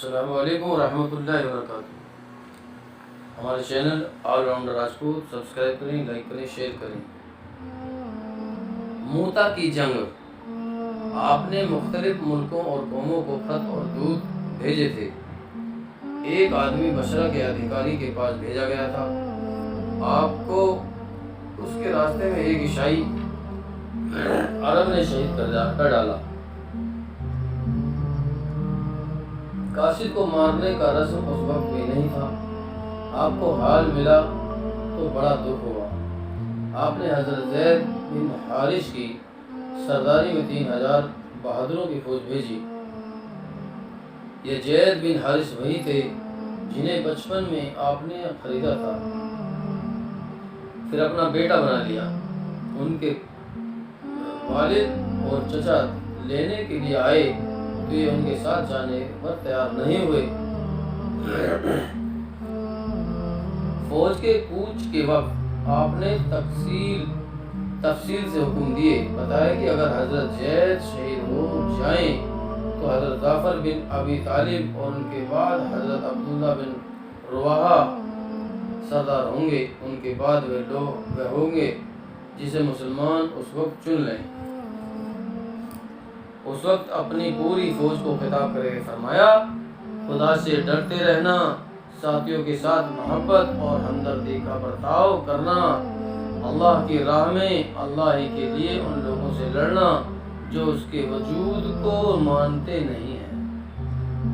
السلام علیکم ورحمۃ اللہ وبرکاتہ۔ ہمارے channel all rounder Rajput subscribe کریں، لائک کریں، شیئر کریں۔ موتا کی جنگ، آپ نے مختلف ملکوں اور قوموں کو خط اور دودھ بھیجے تھے۔ ایک آدمی بصرہ کے ادھیکاری کے پاس بھیجا گیا تھا۔ آپ کو اس کے راستے میں ایک عیسائی عرب نے شہید کر ڈالا۔ قاصد کو مارنے کا رسم اس وقت بھی نہیں تھا۔ آپ کو حال ملا تو بڑا دکھ ہوا۔ آپ نے حضرت زید بن حارث کی سرداری میں 3000 بہادروں کی فوج بھیجی۔ یہ زید بن حارث وہی تھے جنہیں بچپن میں آپ نے خریدا تھا، پھر اپنا بیٹا بنا لیا۔ ان کے والد اور چچا لینے کے لیے آئے تو یہ ان کے ساتھ جانے پر تیار نہیں ہوئے۔ فوج کے کوچ کے وقت آپ نے تفصیل سے حکم دیے، بتایا کہ اگر حضرت زید شہید ہو جائیں تو حضرت جعفر بن ابی طالب اور ان کے بعد حضرت عبداللہ بن رواحہ سردار ہوں گے۔ ان کے بعد وہ ہوں گے جسے مسلمان اس وقت چن لیں۔ اس وقت اپنی پوری فوج کو خطاب کرے فرمایا، خدا سے ڈرتے رہنا، ساتھیوں کے ساتھ محبت اور ہمدردی کا برتاؤ کرنا، اللہ کی راہ میں اللہ ہی کے لیے ان لوگوں سے لڑنا جو اس کے وجود کو مانتے نہیں ہیں،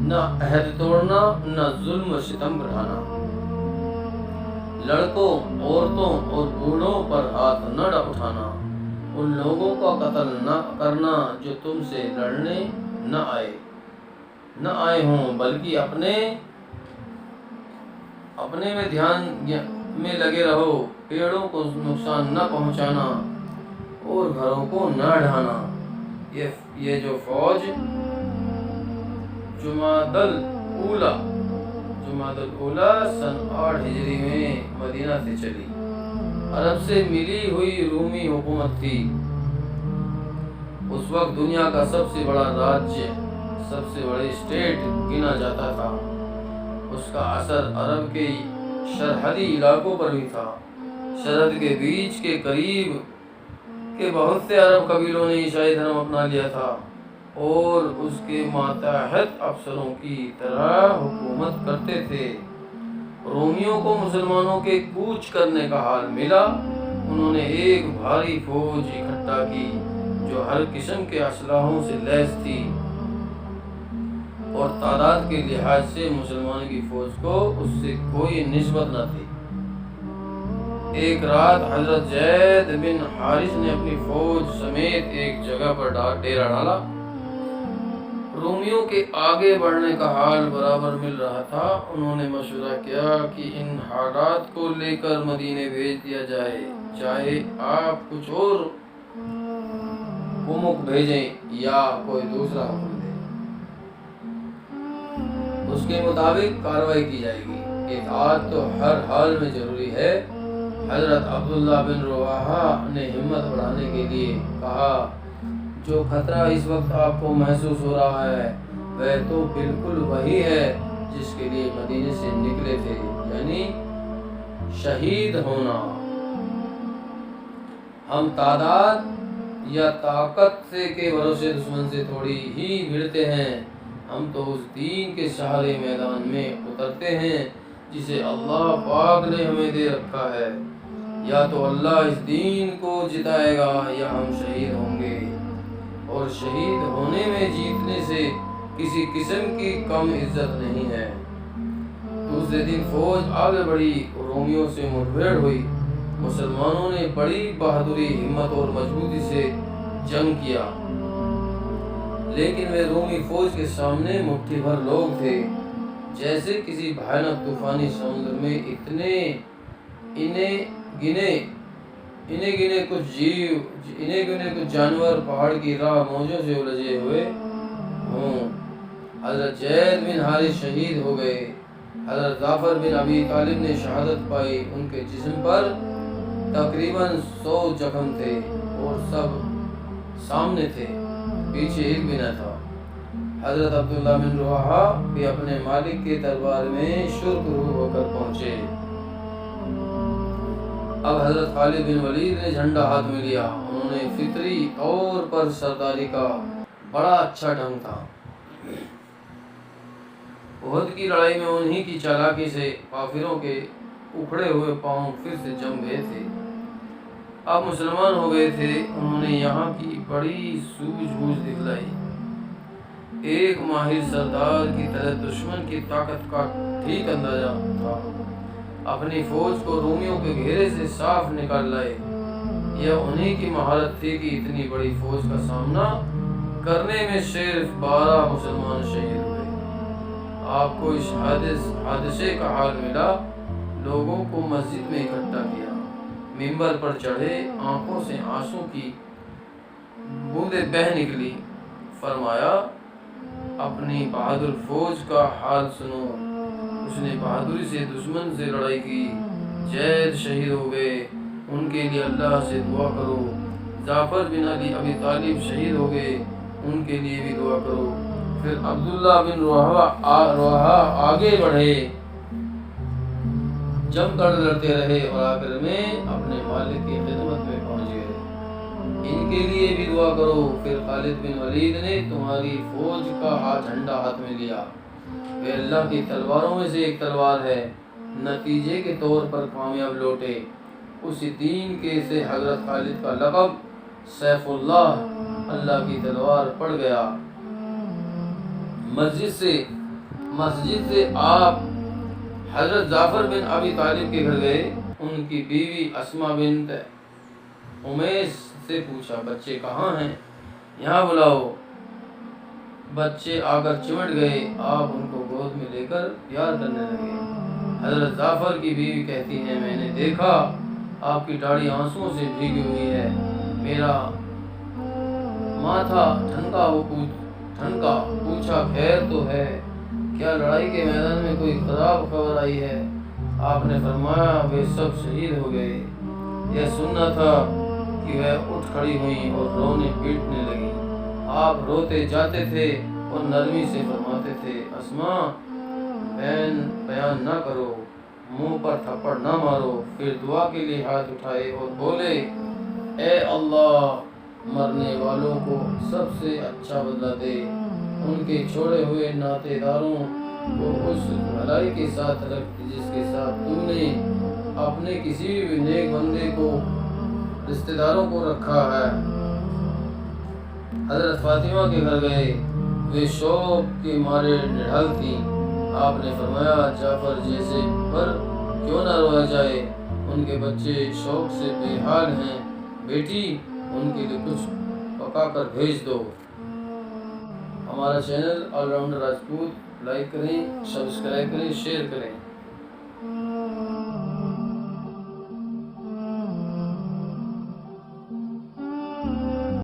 نہ عہد توڑنا، نہ ظلم و ستم بڑھانا، لڑکوں، عورتوں اور بوڑھوں پر ہاتھ نہ اٹھانا، ان لوگوں کا قتل نہ کرنا جو تم سے لڑنے نہ آئے ہوں، بلکہ اپنے میں دھیان میں لگے رہو، پیڑوں کو نقصان نہ پہنچانا اور گھروں کو نہ ڈھانا۔ یہ جو فوج جمادی الاولیٰ سن 8 ہجری میں مدینہ سے چلی، عرب سے ملی ہوئی رومی حکومت تھی۔ اس وقت دنیا کا سب سے بڑا راجیہ، سب سے بڑی اسٹیٹ گنا جاتا تھا۔ اس کا اثر عرب کے سرحدی علاقوں پر بھی تھا۔ سرحد کے بیچ کے قریب کے بہت سے عرب قبیلوں نے عیسائی دھرم اپنا لیا تھا اور اس کے ماتحت افسروں کی طرح حکومت کرتے تھے۔ رومیوں کو مسلمانوں کے کوچ کرنے کا حال ملا۔ انہوں نے ایک بھاری فوج اکٹھا کی جو ہر قسم کے اسلحوں سے لیس تھی اور تعداد کے لحاظ سے مسلمانوں کی فوج کو اس سے کوئی نسبت نہ تھی۔ ایک رات حضرت زید بن حارث نے اپنی فوج سمیت ایک جگہ پر ڈیرا ڈالا۔ رومیوں کے آگے بڑھنے کا حال برابر مل رہا تھا۔ انہوں نے مشورہ کیا کہ ان حالات کو لے کر مدینے بھیج دیا جائے، چاہے آپ کچھ اور کمک بھیجیں یا کوئی دوسرا حکم دیں، اس کے مطابق کارروائی کی جائے گی۔ اطاعت تو ہر حال میں ضروری ہے۔ حضرت عبداللہ بن رواحہ نے ہمت بڑھانے کے لیے کہا، جو خطرہ اس وقت آپ کو محسوس ہو رہا ہے وہ تو بالکل وہی ہے جس کے لیے مدینے سے نکلے تھے، یعنی شہید ہونا۔ ہم تعداد یا طاقت سے کے بھروسے دشمن سے تھوڑی ہی بھیڑتے ہیں، ہم تو اس دین کے سہارے میدان میں اترتے ہیں جسے اللہ پاک نے ہمیں دے رکھا ہے۔ یا تو اللہ اس دین کو جتائے گا یا ہم شہید ہوں گے، اور شہید ہونے میں جیتنے سے کسی قسم کی کم عزت نہیں ہے۔ دوسرے دن فوج آگے بڑھی، رومیوں سے مٹبھیڑ ہوئی۔ مسلمانوں نے بڑی بہادری، ہمت اور مضبوطی سے جنگ کیا، لیکن وہ رومی فوج کے سامنے مٹھی بھر لوگ تھے۔ جیسے کسی بھیانک طوفانی سمندر میں انہیں گنے کچھ جانور پہاڑ کی راہ موجوں سے الجھے ہوئے ہوں۔ حضرت زید بن حارث شہید ہو گئے۔ حضرت جعفر بن ابی طالب نے شہادت پائی۔ ان کے جسم پر تقریباً 100 زخم تھے اور سب سامنے تھے، پیچھے ایک بھی نہ تھا۔ حضرت عبداللہ بن رواحہ بھی اپنے مالک کے دربار میں شرکرو ہو کر پہنچے۔ اب حضرت خالد بن ولید نے جھنڈا ہاتھ میں لیا۔ انہوں نے فطری طور پر سرداری کا بڑا اچھا ڈھنگ تھا۔ احد کی لڑائی میں انہی کی چالاکی سے کافروں کے اکھڑے ہوئے پاؤں پھر سے جم گئے تھے۔ اب مسلمان ہو گئے تھے۔ انہوں نے یہاں کی بڑی سوجھ بوجھ دکھلائی۔ ایک ماہر سردار کی طرح دشمن کی طاقت کا ٹھیک اندازہ تھا۔ اپنی فوج کو رومیوں کے گھیرے سے صاف نکال لائے۔ یہ انہی کی مہارت تھی کہ اتنی بڑی فوج کا سامنا کرنے میں صرف 12 مسلمان شہید ہوئے۔ آپ کو اس حادثے کا حال ملا، لوگوں کو مسجد میں اکٹھا کیا، منبر پر چڑھے، آنکھوں سے آنسوں کی بوندیں بہہ نکلی، فرمایا اپنی بہادر فوج کا حال سنو، اس نے بہادری سے دشمن سے لڑائی کی، جید شہید ہو گئے، ان کے لیے اللہ سے دعا کرو۔ جعفر بن ابی طالب شہید ہو گئے، ان کے لیے بھی دعا کرو۔ پھر عبداللہ بن رواحہ آگے بڑھے، جم کر لڑتے رہے اور آخر میں اپنے مالک کی خدمت میں پہنچ گئے۔ ان کے لیے بھی دعا کرو۔ پھر خالد بن ولید نے تمہاری فوج کا جھنڈا ہاتھ میں لیا، وہ اللہ کی تلواروں میں سے ایک تلوار ہے، نتیجے کے طور پر کامیاب لوٹے۔ اسی دین کے سے حضرت خالد کا لقب سیف اللہ، اللہ کی تلوار، پڑ گیا۔ مسجد سے آپ حضرت جعفر بن ابی طالب کے گھر گئے۔ ان کی بیوی اسما بنت امیس سے پوچھا بچے کہاں ہیں، یہاں بلاؤ۔ بچے آ کر چمٹ گئے، آپ ان کو گود میں لے کر پیار کرنے لگے۔ حضرت جعفر کی بیوی کہتی ہیں میں نے دیکھا آپ کی داڑھی آنسوؤں سے بھیگی ہوئی ہے، میرا ماتھا ٹھنکا، پوچھا خیر تو ہے، کیا لڑائی کے میدان میں کوئی خراب خبر آئی ہے؟ آپ نے فرمایا وہ سب شہید ہو گئے۔ یہ سننا تھا کہ وہ اٹھ کھڑی ہوئیں اور رونے پیٹنے لگی۔ آپ روتے جاتے تھے اور نرمی سے فرماتے تھے اسما بیان نہ کرو، منہ پر تھپڑ نہ مارو۔ پھر دعا کے لیے ہاتھ اٹھائے اور بولے اے اللہ، مرنے والوں کو سب سے اچھا بدلہ دے، ان کے چھوڑے ہوئے ناطے داروں کو اس بھلائی کے ساتھ رکھ جس کے ساتھ تم نے اپنے کسی بھی نیک بندے کو رشتہ داروں کو رکھا ہے۔ حضرت فاطمہ کے گھر گئے، وہ شوق کے مارے نڈھال تھیں۔ آپ نے فرمایا جعفر جیسے پر کیوں نہ رویا جائے، ان کے بچے شوق سے بے حال ہیں، بیٹی ان کے لیے کچھ پکا کر بھیج دو۔ ہمارا channel all rounder Rajput like کریں، سبسکرائب کریں، شیئر کریں۔